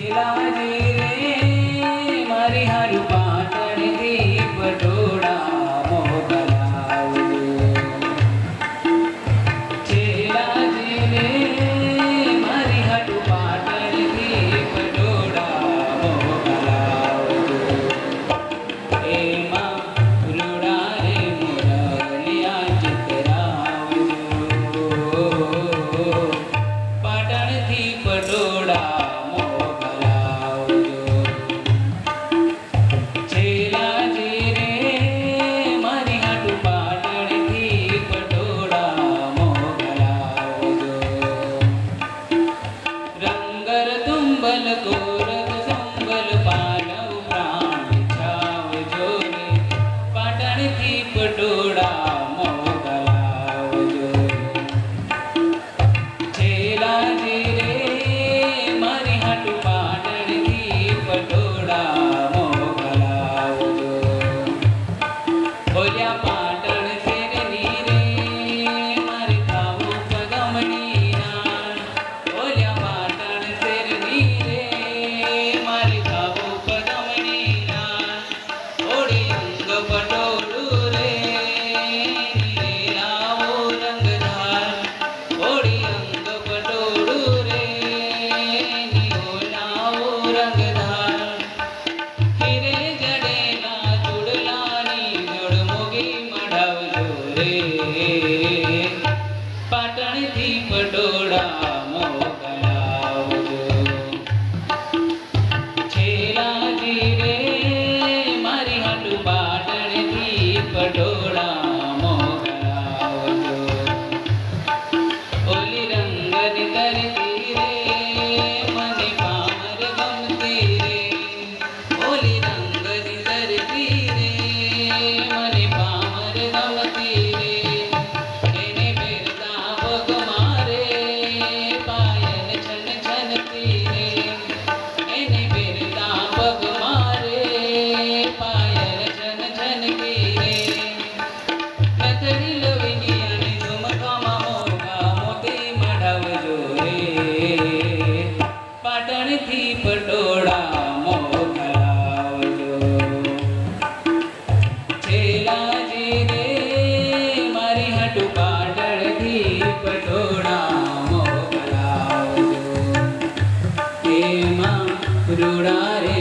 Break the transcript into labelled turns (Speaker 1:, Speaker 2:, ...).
Speaker 1: છેલાજી રે મારી હારું પાટણથી પટોળા મોકલાવજો. છેલાજી રે મારી હારું પાટણથી પટોળા મોકલાવજો. એમાં રૂડા રે મોરલિયા ચિતરાવજો. પાટણથી પટોળા કોરક સંબલ પાલવ પ્રાણ છાવજો રે પાટણથી પટોળા મોકલાવજો. છેલાજી રે મારી હાટું પાટણથી પટોળા મોકલાવજો. બોલ્યા પાટણ શેરની રે મારી ખાવું પગમણી ના. બોલ્યા પાટણ શેરની પટોળું રે લાવો રંગધાર. ઓડી અંગ પટોળું રે લાવો રંગધાર. હીરે જડેલા ચૂડલાની જોડ મોગી મઢાવજો રે પાટણથી પટોળા મોકલાવજો. છેલાજી રે મારી હાટું પટોળા મોકલાવજો. ઓલી રંગની ધરતી રે મને પામર ગમતી રે. ઓલી રંગની ધરતી રે મને પામર ગમતી રે. એને પહેરતા પગ મારે પાયલ છન છનતી રે. એને પહેરતા પગ મારે પાયલ છન છનતી રે. પાટણથી પટોળા મોકલાવજો. છેલાજી રે મારી હાટું પાટણથી પટોળા મોકલાવજો. એમાં રૂડા રે